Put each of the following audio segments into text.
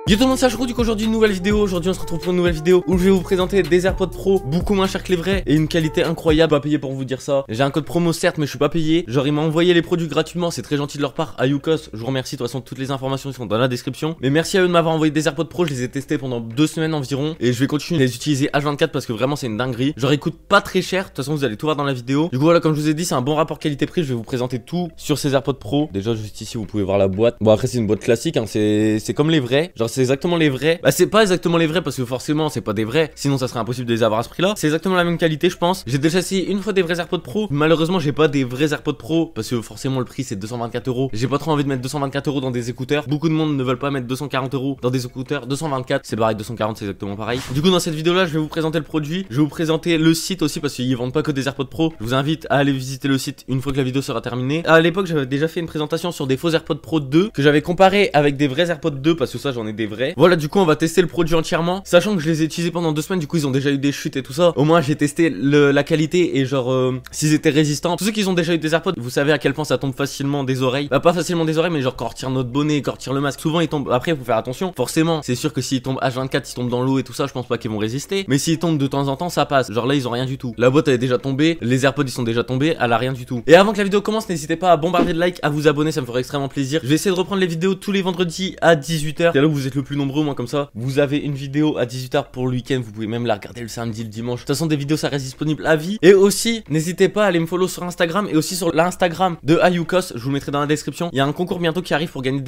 Yo tout le monde, c'est Ashro, du coup aujourd'hui une nouvelle vidéo. Aujourd'hui on se retrouve pour une nouvelle vidéo où je vais vous présenter des AirPods Pro beaucoup moins chers que les vrais et une qualité incroyable. Pas payé pour vous dire ça. J'ai un code promo certes, mais je suis pas payé. Genre ils m'ont envoyé les produits gratuitement, c'est très gentil de leur part. Ayukos, je vous remercie. De toute façon toutes les informations sont dans la description. Mais merci à eux de m'avoir envoyé des AirPods Pro. Je les ai testés pendant 2 semaines environ et je vais continuer à les utiliser H24 parce que vraiment c'est une dinguerie. Genre ils coûtent pas très cher. De toute façon vous allez tout voir dans la vidéo. Du coup voilà, comme je vous ai dit, c'est un bon rapport qualité-prix. Je vais vous présenter tout sur ces AirPods Pro. Déjà juste ici vous pouvez voir la boîte. Bon après c'est une boîte classique, hein. C'est comme les vrais. Genre c'est exactement les vrais. Bah c'est pas exactement les vrais parce que forcément c'est pas des vrais, sinon ça serait impossible de les avoir à ce prix là. C'est exactement la même qualité je pense. J'ai déjà essayé une fois des vrais AirPods Pro. Malheureusement j'ai pas des vrais AirPods Pro parce que forcément le prix c'est 224 €. J'ai pas trop envie de mettre 224 € dans des écouteurs. Beaucoup de monde ne veulent pas mettre 240 € dans des écouteurs. 224 c'est pareil, 240 c'est exactement pareil. Du coup dans cette vidéo là je vais vous présenter le produit. Je vais vous présenter le site aussi parce qu'ils vendent pas que des AirPods Pro. Je vous invite à aller visiter le site une fois que la vidéo sera terminée. À l'époque j'avais déjà fait une présentation sur des faux AirPods Pro 2 que j'avais comparé avec des vrais AirPods 2 parce que ça j'en ai des vrais. Voilà, du coup on va tester le produit entièrement, sachant que je les ai utilisés pendant 2 semaines, du coup ils ont déjà eu des chutes et tout ça. Au moins j'ai testé la qualité et genre s'ils étaient résistants. Tous ceux qui ont déjà eu des AirPods, vous savez à quel point ça tombe facilement des oreilles. Bah pas facilement des oreilles, mais genre quand on retire notre bonnet, quand on retire le masque, souvent ils tombent. Après il faut faire attention, forcément c'est sûr que s'ils tombent H24, s'ils tombent dans l'eau et tout ça, je pense pas qu'ils vont résister. Mais s'ils tombent de temps en temps ça passe. Genre là ils ont rien du tout. La boîte elle est déjà tombée, les AirPods ils sont déjà tombés, elle a rien du tout. Et avant que la vidéo commence, n'hésitez pas à bombarder de likes, à vous abonner, ça me ferait extrêmement plaisir. Je vais essayer de reprendre les vidéos tous les vendredis à 18 h. C'est là où vous êtes le plus nombreux, moi comme ça vous avez une vidéo à 18 h pour le week-end. Vous pouvez même la regarder le samedi, le dimanche. De toute façon des vidéos ça reste disponible à vie. Et aussi n'hésitez pas à aller me follow sur Instagram et aussi sur l'Instagram de Ayukos, je vous le mettrai dans la description. Il y a un concours bientôt qui arrive pour gagner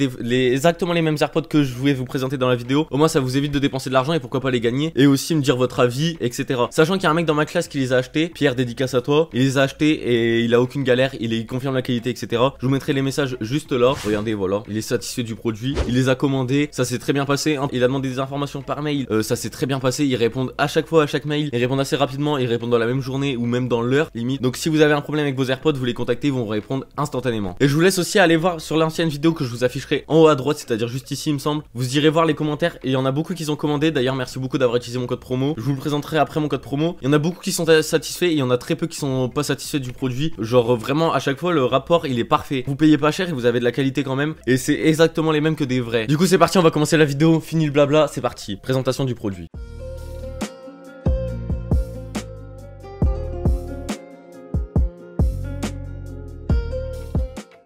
exactement les mêmes AirPods que je voulais vous présenter dans la vidéo. Au moins ça vous évite de dépenser de l'argent et pourquoi pas les gagner. Et aussi me dire votre avis, etc. Sachant qu'il y a un mec dans ma classe qui les a achetés, Pierre, dédicace à toi. Il les a achetés et il a aucune galère, il confirme la qualité, etc. Je vous mettrai les messages juste là. Regardez, voilà, il est satisfait du produit, il les a commandés, ça s'est très bien passé, hein. Il a demandé des informations par mail, ça s'est très bien passé. Ils répondent à chaque fois à chaque mail, ils répondent assez rapidement, ils répondent dans la même journée ou même dans l'heure limite. Donc si vous avez un problème avec vos AirPods, vous les contactez, ils vont vous répondre instantanément. Et je vous laisse aussi aller voir sur l'ancienne vidéo que je vous afficherai en haut à droite, c'est-à-dire juste ici il me semble. Vous irez voir les commentaires et il y en a beaucoup qui ont commandé. D'ailleurs merci beaucoup d'avoir utilisé mon code promo. Je vous le présenterai après mon code promo. Il y en a beaucoup qui sont satisfaits et il y en a très peu qui sont pas satisfaits du produit. Genre vraiment à chaque fois le rapport il est parfait. Vous payez pas cher et vous avez de la qualité quand même. Et c'est exactement les mêmes que des vrais. Du coup c'est parti, on va commencer la vidéo. Fini le blabla, c'est parti. Présentation du produit.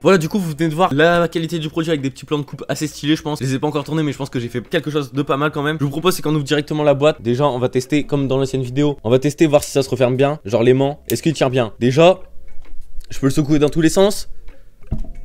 Voilà, du coup vous venez de voir la qualité du produit avec des petits plans de coupe assez stylés je pense. Je les ai pas encore tournés mais je pense que j'ai fait quelque chose de pas mal quand même. Je vous propose c'est qu'on ouvre directement la boîte. Déjà on va tester comme dans l'ancienne vidéo. On va tester voir si ça se referme bien. Genre l'aimant, est-ce qu'il tient bien? Déjà je peux le secouer dans tous les sens.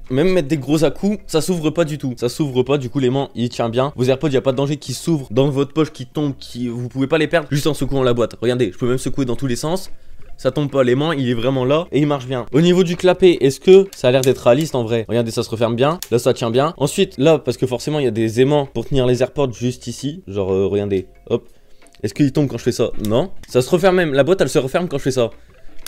Même mettre des gros à-coups, ça s'ouvre pas du tout. Ça s'ouvre pas, du coup l'aimant il tient bien. Vos AirPods, y a pas de danger qui s'ouvrent dans votre poche, qui tombent, vous pouvez pas les perdre juste en secouant la boîte. Regardez, je peux même secouer dans tous les sens. Ça tombe pas, l'aimant il est vraiment là et il marche bien. Au niveau du clapet, est-ce que ça a l'air d'être réaliste en vrai? Regardez, ça se referme bien, là ça tient bien. Ensuite là, parce que forcément il y a des aimants pour tenir les AirPods juste ici. Genre regardez, hop. Est-ce qu'il tombe quand je fais ça? Non. Ça se referme même, la boîte elle se referme quand je fais ça.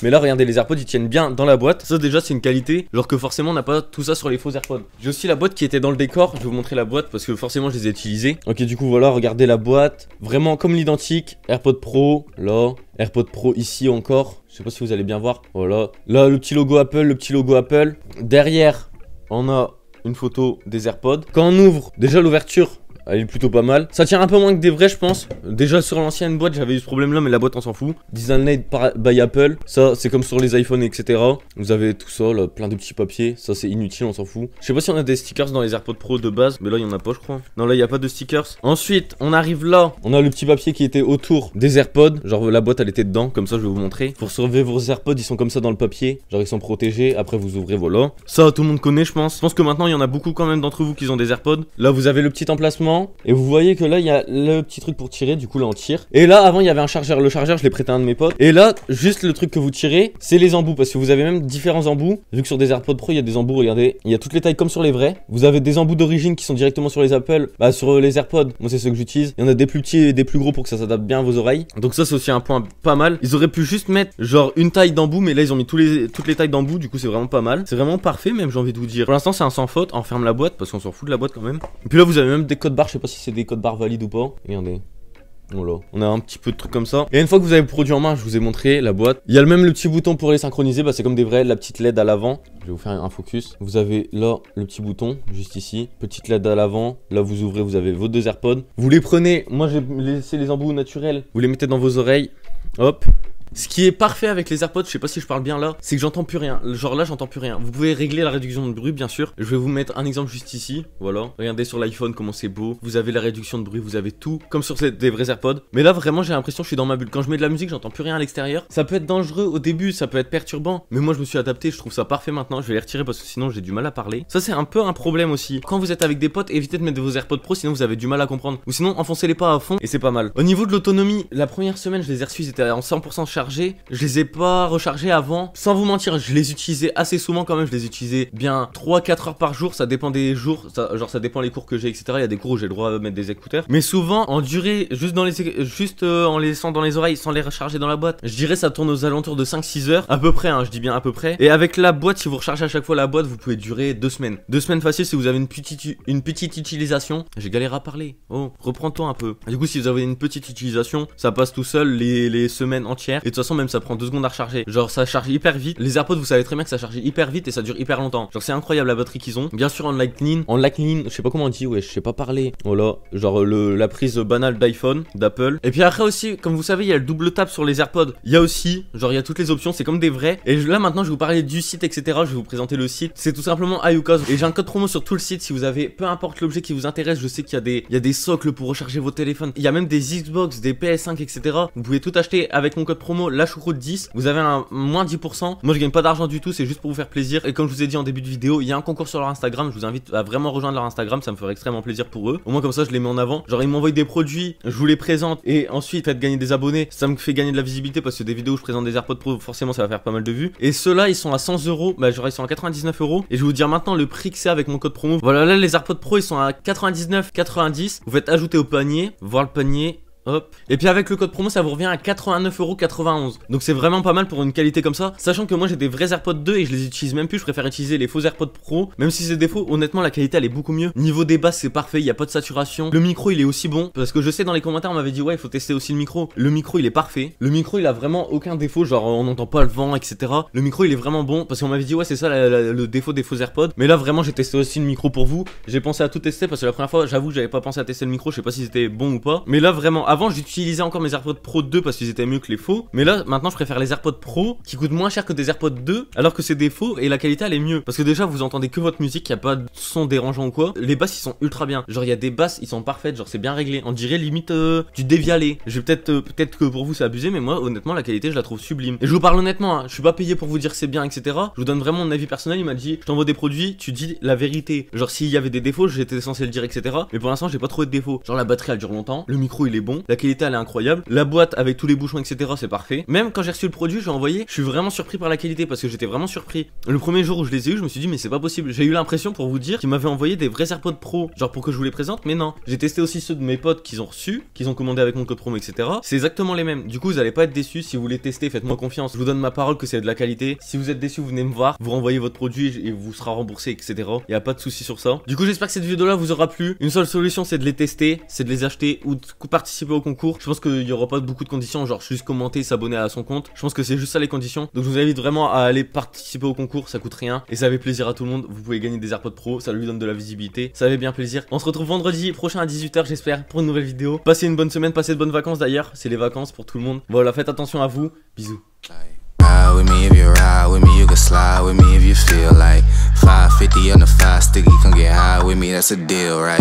Mais là regardez, les AirPods ils tiennent bien dans la boîte. Ça déjà c'est une qualité, genre que forcément on n'a pas tout ça sur les faux AirPods. J'ai aussi la boîte qui était dans le décor. Je vais vous montrer la boîte parce que forcément je les ai utilisés. Ok, du coup voilà, regardez la boîte. Vraiment comme l'identique. AirPods Pro, là. AirPods Pro ici encore. Je sais pas si vous allez bien voir. Voilà. Là le petit logo Apple, le petit logo Apple. Derrière on a une photo des AirPods. Quand on ouvre, déjà l'ouverture elle est plutôt pas mal. Ça tient un peu moins que des vrais je pense. Déjà sur l'ancienne boîte j'avais eu ce problème là, mais la boîte on s'en fout. Design made by Apple. Ça c'est comme sur les iPhones etc. Vous avez tout ça là, plein de petits papiers. Ça c'est inutile, on s'en fout. Je sais pas si on a des stickers dans les AirPods Pro de base, mais là il y en a pas je crois. Non là il y a pas de stickers. Ensuite on arrive là. On a le petit papier qui était autour des AirPods. Genre la boîte elle était dedans. Comme ça je vais vous montrer. Pour sauver vos AirPods ils sont comme ça dans le papier. Genre ils sont protégés. Après vous ouvrez, voilà. Ça tout le monde connaît je pense. Je pense que maintenant il y en a beaucoup quand même d'entre vous qui ont des AirPods. Là vous avez le petit emplacement. Et vous voyez que là il y a le petit truc pour tirer, du coup là on tire. Et là avant il y avait un chargeur, le chargeur je l'ai prêté à un de mes potes. Et là juste le truc que vous tirez c'est les embouts, parce que vous avez même différents embouts. Vu que sur des AirPods Pro il y a des embouts, regardez, il y a toutes les tailles comme sur les vrais. Vous avez des embouts d'origine qui sont directement sur les Apple, bah sur les AirPods, moi c'est ceux que j'utilise. Il y en a des plus petits et des plus gros pour que ça s'adapte bien à vos oreilles. Donc ça c'est aussi un point pas mal. Ils auraient pu juste mettre genre une taille d'embout, mais là ils ont mis toutes les tailles d'embout, du coup c'est vraiment pas mal. C'est vraiment parfait même, j'ai envie de vous dire. Pour l'instant c'est un sans faute, on ferme la boîte parce qu'on s'en fout de la boîte quand même. Et puis là vous avez même des codes barres, je sais pas si c'est des codes barres valides ou pas. Regardez. Voilà, on a un petit peu de trucs comme ça. Et une fois que vous avez le produit en main, je vous ai montré la boîte. Il y a même le petit bouton pour les synchroniser, bah c'est comme des vrais, la petite LED à l'avant. Je vais vous faire un focus. Vous avez là le petit bouton, juste ici. Petite LED à l'avant. Là vous ouvrez, vous avez vos 2 AirPods. Vous les prenez, moi j'ai laissé les embouts naturels. Vous les mettez dans vos oreilles. Hop. Ce qui est parfait avec les AirPods, je sais pas si je parle bien là, c'est que j'entends plus rien. Genre là, j'entends plus rien. Vous pouvez régler la réduction de bruit, bien sûr. Je vais vous mettre un exemple juste ici. Voilà. Regardez sur l'iPhone comment c'est beau. Vous avez la réduction de bruit, vous avez tout. Comme sur des vrais AirPods. Mais là, vraiment, j'ai l'impression que je suis dans ma bulle. Quand je mets de la musique, j'entends plus rien à l'extérieur. Ça peut être dangereux au début, ça peut être perturbant. Mais moi, je me suis adapté. Je trouve ça parfait maintenant. Je vais les retirer parce que sinon, j'ai du mal à parler. Ça, c'est un peu un problème aussi. Quand vous êtes avec des potes, évitez de mettre vos AirPods Pro, sinon vous avez du mal à comprendre. Ou sinon, enfoncez-les pas à fond et c'est pas mal. Au niveau de l'autonomie, la première semaine, je les ai reçus, ils étaient en 100% chargés. Je les ai pas rechargés avant. Sans vous mentir, je les utilisais assez souvent quand même. Je les utilisais bien 3-4 heures par jour. Ça dépend des jours. Ça dépend les cours que j'ai, etc. Il y a des cours où j'ai le droit de mettre des écouteurs. Mais souvent, en durée, juste en les laissant dans les oreilles sans les recharger dans la boîte, je dirais ça tourne aux alentours de 5-6 heures. À peu près, hein, je dis bien à peu près. Et avec la boîte, si vous rechargez à chaque fois la boîte, vous pouvez durer 2 semaines. 2 semaines facile si vous avez une petite utilisation. J'ai galéré à parler. Oh, reprends-toi un peu. Du coup, si vous avez une petite utilisation, ça passe tout seul les semaines entières. Et de toute façon, même ça prend 2 secondes à recharger. Genre ça charge hyper vite. Les AirPods, vous savez très bien que ça charge hyper vite et ça dure hyper longtemps. Genre c'est incroyable la batterie qu'ils ont. Bien sûr en Lightning, je sais pas comment on dit, ouais, je sais pas parler. Voilà, genre la prise banale d'iPhone, d'Apple. Et puis après aussi, comme vous savez, il y a le double tap sur les AirPods. Il y a aussi, genre il y a toutes les options, c'est comme des vrais. Et là maintenant, je vais vous parler du site, etc. Je vais vous présenter le site. C'est tout simplement iUcause. Et j'ai un code promo sur tout le site. Si vous avez, peu importe l'objet qui vous intéresse, je sais qu'il y a des socles pour recharger vos téléphones. Il y a même des Xbox, des PS5, etc. Vous pouvez tout acheter avec mon code promo la choucroute 10. Vous avez un moins 10%. Moi je gagne pas d'argent du tout, c'est juste pour vous faire plaisir. Et comme je vous ai dit en début de vidéo, il y a un concours sur leur Instagram. Je vous invite à vraiment rejoindre leur Instagram, ça me ferait extrêmement plaisir pour eux. Au moins comme ça je les mets en avant. Genre ils m'envoient des produits, je vous les présente et ensuite faites gagner des abonnés. Ça me fait gagner de la visibilité parce que des vidéos où je présente des AirPods Pro, forcément ça va faire pas mal de vues. Et ceux-là ils sont à 100 euros, bah genre ils sont à 99 euros. Et je vais vous dire maintenant le prix que c'est avec mon code promo. Voilà, là les AirPods Pro ils sont à 99,90. Vous faites ajouter au panier, voir le panier. Hop. Et puis avec le code promo ça vous revient à 89,91 €. Donc c'est vraiment pas mal pour une qualité comme ça. Sachant que moi j'ai des vrais AirPods 2 et je les utilise même plus. Je préfère utiliser les faux AirPods Pro. Même si c'est des faux, honnêtement la qualité elle est beaucoup mieux. Niveau des basses c'est parfait, il n'y a pas de saturation. Le micro il est aussi bon. Parce que je sais dans les commentaires on m'avait dit ouais il faut tester aussi le micro. Le micro il est parfait. Le micro il a vraiment aucun défaut. Genre on n'entend pas le vent etc. Le micro il est vraiment bon. Parce qu'on m'avait dit ouais c'est ça le défaut des faux AirPods. Mais là vraiment j'ai testé aussi le micro pour vous. J'ai pensé à tout tester parce que la première fois j'avoue que j'avais pas pensé à tester le micro. Je sais pas si c'était bon ou pas. Mais là vraiment avant j'utilisais encore mes AirPods Pro 2 parce qu'ils étaient mieux que les faux. Mais là maintenant je préfère les AirPods Pro qui coûtent moins cher que des AirPods 2 alors que c'est des faux et la qualité elle est mieux. Parce que déjà vous entendez que votre musique, il n'y a pas de son dérangeant ou quoi. Les basses ils sont ultra bien. Genre il y a des basses ils sont parfaites, genre c'est bien réglé. On dirait limite du dévialé. Je vais peut-être que pour vous c'est abusé mais moi honnêtement la qualité je la trouve sublime. Et je vous parle honnêtement, hein, je suis pas payé pour vous dire c'est bien etc. Je vous donne vraiment mon avis personnel. Il m'a dit je t'envoie des produits, tu dis la vérité. Genre s'il y avait des défauts j'étais censé le dire etc. Mais pour l'instant j'ai pas trouvé de défauts. Genre la batterie elle dure longtemps, le micro il est bon, la qualité elle est incroyable, la boîte avec tous les bouchons etc c'est parfait. Même quand j'ai reçu le produit j'ai envoyé, je suis vraiment surpris par la qualité parce que j'étais vraiment surpris. Le premier jour où je les ai eu je me suis dit mais c'est pas possible. J'ai eu l'impression pour vous dire qu'ils m'avaient envoyé des vrais AirPods Pro genre pour que je vous les présente mais non. J'ai testé aussi ceux de mes potes qu'ils ont reçus, qu'ils ont commandé avec mon code promo etc. C'est exactement les mêmes. Du coup vous allez pas être déçus. Si vous les testez faites-moi confiance. Je vous donne ma parole que c'est de la qualité. Si vous êtes déçus vous venez me voir, vous renvoyez votre produit et vous sera remboursé etc. Y a pas de souci sur ça. Du coup j'espère que cette vidéo là vous aura plu. Une seule solution c'est de les tester, c'est de les acheter ou de participer au concours. Je pense qu'il y aura pas beaucoup de conditions genre juste commenter, s'abonner à son compte. Je pense que c'est juste ça les conditions. Donc je vous invite vraiment à aller participer au concours, ça coûte rien et ça fait plaisir à tout le monde. Vous pouvez gagner des AirPods Pro, ça lui donne de la visibilité, ça fait bien plaisir. On se retrouve vendredi prochain à 18 h j'espère pour une nouvelle vidéo. Passez une bonne semaine, passez de bonnes vacances d'ailleurs, c'est les vacances pour tout le monde. Voilà, faites attention à vous, bisous. Ride with me if you ride with me, you can slide with me if you feel like 550 on the 5 sticky, come get high with me, that's a deal, right?